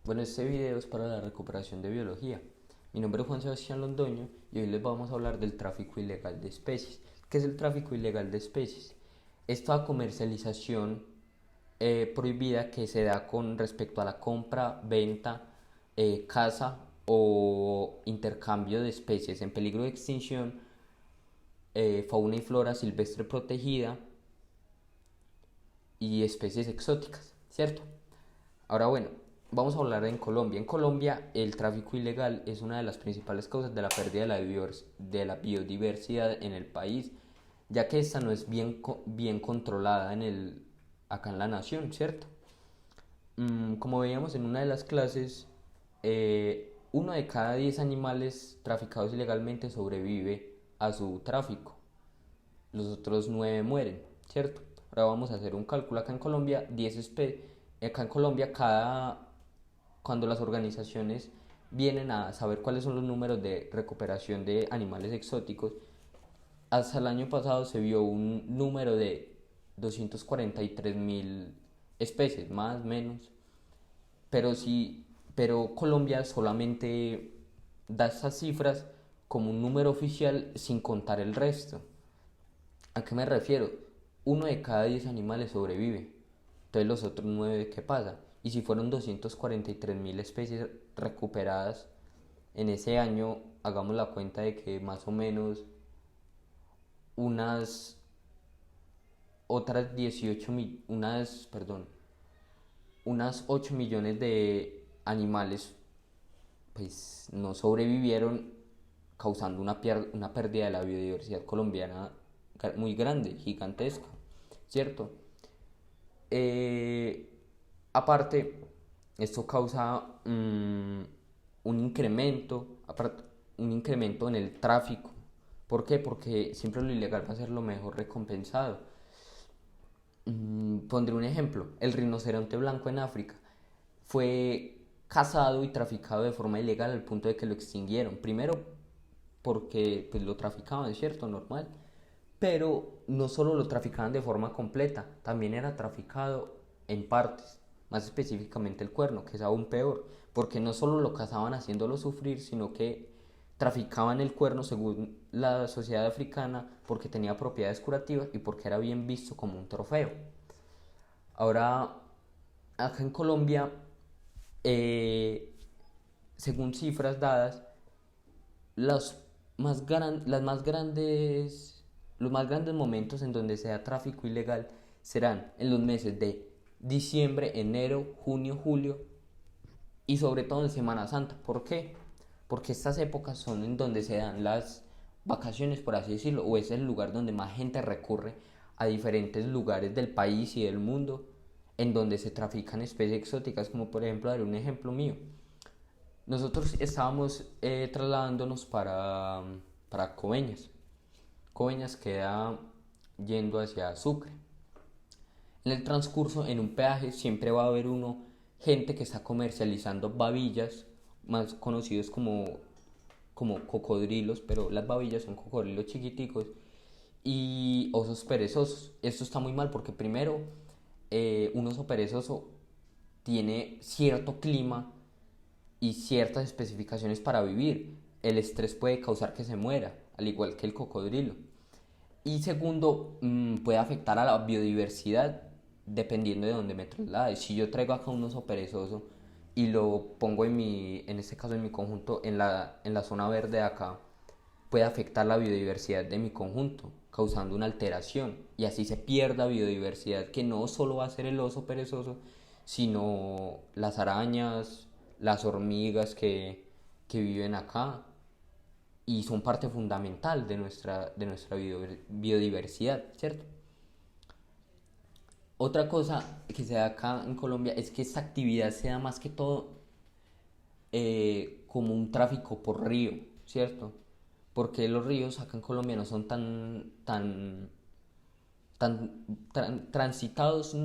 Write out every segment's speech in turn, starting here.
Bueno, este video es para la recuperación de biología. Mi nombre es Juan Sebastián Londoño y hoy les vamos a hablar del tráfico ilegal de especies. ¿Qué es el tráfico ilegal de especies? Esta comercialización prohibida que se da con respecto a la compra, venta, caza o intercambio de especies en peligro de extinción, fauna y flora silvestre protegida y especies exóticas, ¿cierto? Ahora bueno, vamos a hablar en Colombia. En Colombia el tráfico ilegal es una de las principales causas de la pérdida de la biodiversidad en el país, ya que esta no es bien controlada acá en la nación, ¿cierto? Como veíamos en una de las clases, uno de cada 10 animales traficados ilegalmente sobrevive a su tráfico. Los otros 9 mueren, ¿cierto? Ahora vamos a hacer un cálculo. Acá en Colombia, cuando las organizaciones vienen a saber cuáles son los números de recuperación de animales exóticos, hasta el año pasado se vio un número de 243.000 especies, más o menos, pero sí, pero Colombia solamente da estas cifras como un número oficial sin contar el resto. ¿A qué me refiero? Uno de cada 10 animales sobrevive. Entonces los otros 9, ¿qué pasa? Y si fueron 243.000 especies recuperadas en ese año, hagamos la cuenta de que más o menos unas otras 8 millones de animales pues no sobrevivieron, causando una pérdida de la biodiversidad colombiana muy grande, gigantesca, ¿cierto? Eh, Aparte, esto causa un incremento en el tráfico. ¿Por qué? Porque siempre lo ilegal va a ser lo mejor recompensado. Pondré un ejemplo. El rinoceronte blanco en África fue cazado y traficado de forma ilegal al punto de que lo extinguieron. Primero porque pues, lo traficaban, ¿cierto? Normal. Pero no solo lo traficaban de forma completa, también era traficado en partes, más específicamente el cuerno, que es aún peor, porque no solo lo cazaban haciéndolo sufrir, sino que traficaban el cuerno según la sociedad africana porque tenía propiedades curativas y porque era bien visto como un trofeo. Ahora, acá en Colombia, eh, según cifras dadas, los las más grandes, los más grandes momentos en donde se da tráfico ilegal serán en los meses de diciembre, enero, junio, julio y sobre todo en Semana Santa. ¿Por qué? Porque estas épocas son en donde se dan las vacaciones, por así decirlo, o es el lugar donde más gente recurre a diferentes lugares del país y del mundo en donde se trafican especies exóticas, como por ejemplo, daré un ejemplo mío. Nosotros estábamos trasladándonos para Coveñas. Coveñas queda yendo hacia Sucre. En el transcurso, en un peaje, siempre va a haber gente que está comercializando babillas, más conocidos como cocodrilos, pero las babillas son cocodrilos chiquiticos, y osos perezosos. Esto está muy mal porque primero, un oso perezoso tiene cierto clima y ciertas especificaciones para vivir. El estrés puede causar que se muera, al igual que el cocodrilo. Y segundo, puede afectar a la biodiversidad dependiendo de dónde me traslade. Si yo traigo acá un oso perezoso y lo pongo en este caso en mi conjunto, en la zona verde de acá, puede afectar la biodiversidad de mi conjunto, causando una alteración. Y así se pierda biodiversidad que no solo va a ser el oso perezoso, sino las arañas, las hormigas que viven acá y son parte fundamental de nuestra biodiversidad, ¿cierto? Otra cosa que se da acá en Colombia es que esta actividad se da más que todo como un tráfico por río, ¿cierto? Porque los ríos acá en Colombia no son tan transitados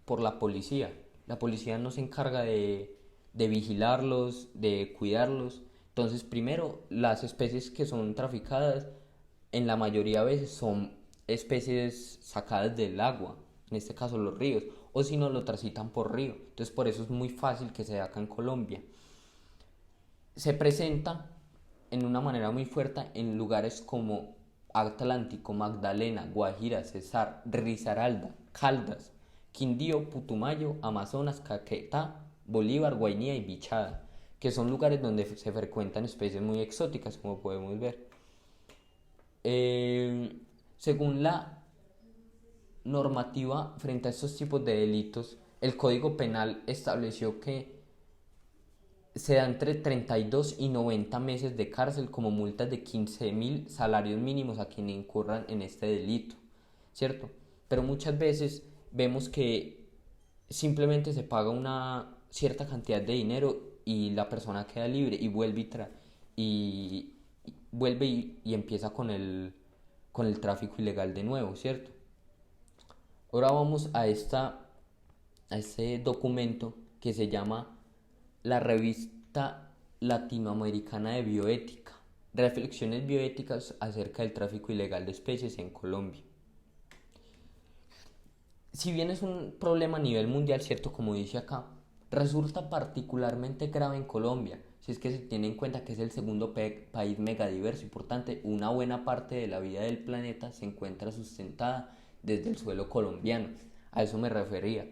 por la policía. La policía no se encarga de vigilarlos, de cuidarlos. Entonces, primero, las especies que son traficadas, en la mayoría de veces son especies sacadas del agua, en este caso los ríos, o si no lo transitan por río. Entonces por eso es muy fácil que se dé acá en Colombia. Se presenta en una manera muy fuerte en lugares como Atlántico, Magdalena, Guajira, Cesar, Risaralda, Caldas, Quindío, Putumayo, Amazonas, Caquetá, Bolívar, Guainía y Bichada, que son lugares donde se frecuentan especies muy exóticas, como podemos ver. Eh, Según la normativa frente a estos tipos de delitos, el Código Penal estableció que se da entre 32 y 90 meses de cárcel como multas de 15.000 salarios mínimos a quienes incurran en este delito, ¿cierto? Pero muchas veces vemos que simplemente se paga una cierta cantidad de dinero y la persona queda libre y y empieza con el tráfico ilegal de nuevo, ¿cierto? Ahora vamos a este documento que se llama la Revista Latinoamericana de Bioética, reflexiones bioéticas acerca del tráfico ilegal de especies en Colombia. Si bien es un problema a nivel mundial, cierto, como dice acá, resulta particularmente grave en Colombia, si es que se tiene en cuenta que es el segundo país megadiverso y por tanto una buena parte de la vida del planeta se encuentra sustentada desde el suelo colombiano. A eso me refería.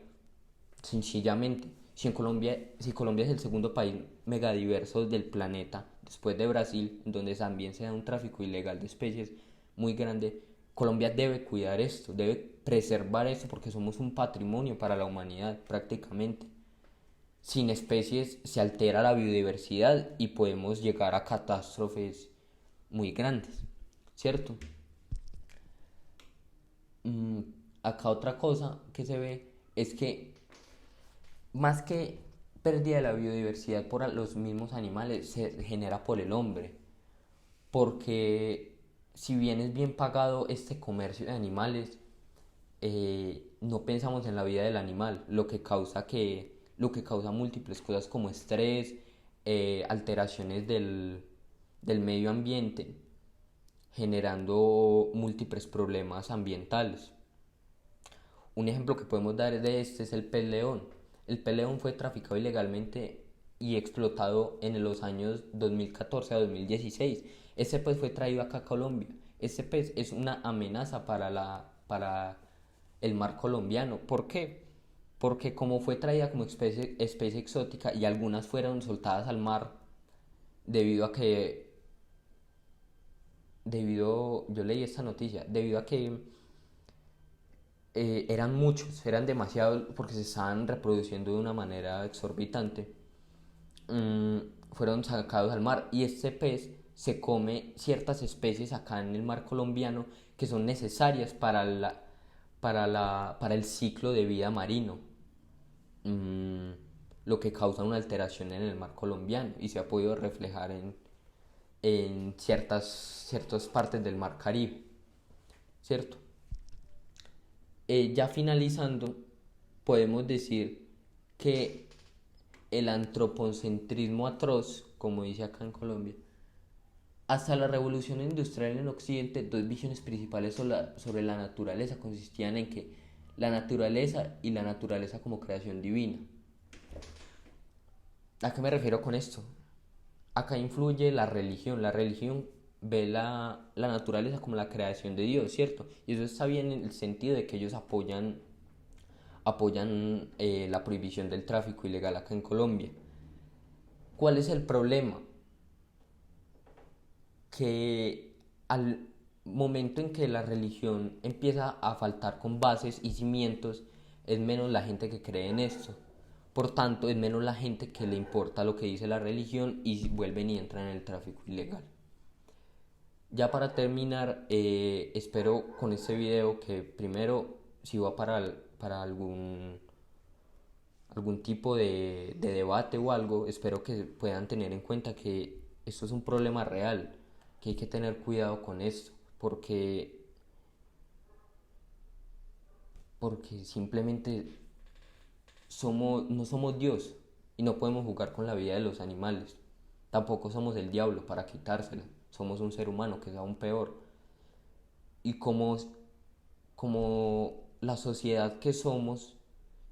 Sencillamente, si Colombia es el segundo país megadiverso del planeta, después de Brasil, donde también se da un tráfico ilegal de especies muy grande, Colombia debe cuidar esto, debe preservar esto porque somos un patrimonio para la humanidad prácticamente. Sin especies se altera la biodiversidad y podemos llegar a catástrofes muy grandes, ¿cierto? Mm, Acá otra cosa que se ve es que más que pérdida de la biodiversidad por los mismos animales, se genera por el hombre. Porque si bien es bien pagado este comercio de animales, no pensamos en la vida del animal, lo que causa múltiples cosas como estrés, alteraciones del medio ambiente, generando múltiples problemas ambientales. Un ejemplo que podemos dar de este es el pez león. El pez león fue traficado ilegalmente y explotado en los años 2014 a 2016. Ese pez fue traído acá a Colombia. Ese pez es una amenaza para el mar colombiano. ¿Por qué? Porque como fue traída como especie exótica y algunas fueron soltadas al mar debido a que, yo leí esta noticia, debido a que eran muchos, eran demasiados porque se estaban reproduciendo de una manera exorbitante. mm, Fueron sacados al mar y este pez se come ciertas especies acá en el mar colombiano que son necesarias para el ciclo de vida marino, mm, lo que causa una alteración en el mar colombiano y se ha podido reflejar en ciertas partes del mar Caribe, ¿cierto? Ya finalizando, podemos decir que el antropocentrismo atroz, como dice acá en Colombia, hasta la revolución industrial en Occidente, dos visiones principales sobre la naturaleza consistían en que la naturaleza y la naturaleza como creación divina. ¿A qué me refiero con esto? Acá influye la religión. La religión ve la naturaleza como la creación de Dios, ¿cierto? Y eso está bien en el sentido de que ellos apoyan la prohibición del tráfico ilegal acá en Colombia. ¿Cuál es el problema? Que al momento en que la religión empieza a faltar con bases y cimientos, es menos la gente que cree en esto. Por tanto, es menos la gente que le importa lo que dice la religión y vuelven y entran en el tráfico ilegal. Ya para terminar, espero con este video que primero, si va para algún tipo de debate o algo, espero que puedan tener en cuenta que esto es un problema real, que hay que tener cuidado con esto, porque simplemente no somos Dios y no podemos jugar con la vida de los animales. Tampoco somos el diablo para quitársela, somos un ser humano que es aún peor. Y como la sociedad que somos,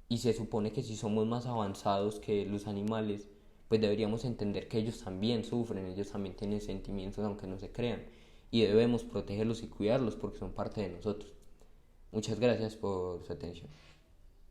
Y se supone que si somos más avanzados que los animales, pues deberíamos entender que ellos también sufren, ellos también tienen sentimientos aunque no se crean. Y debemos protegerlos y cuidarlos porque son parte de nosotros. Muchas gracias por su atención.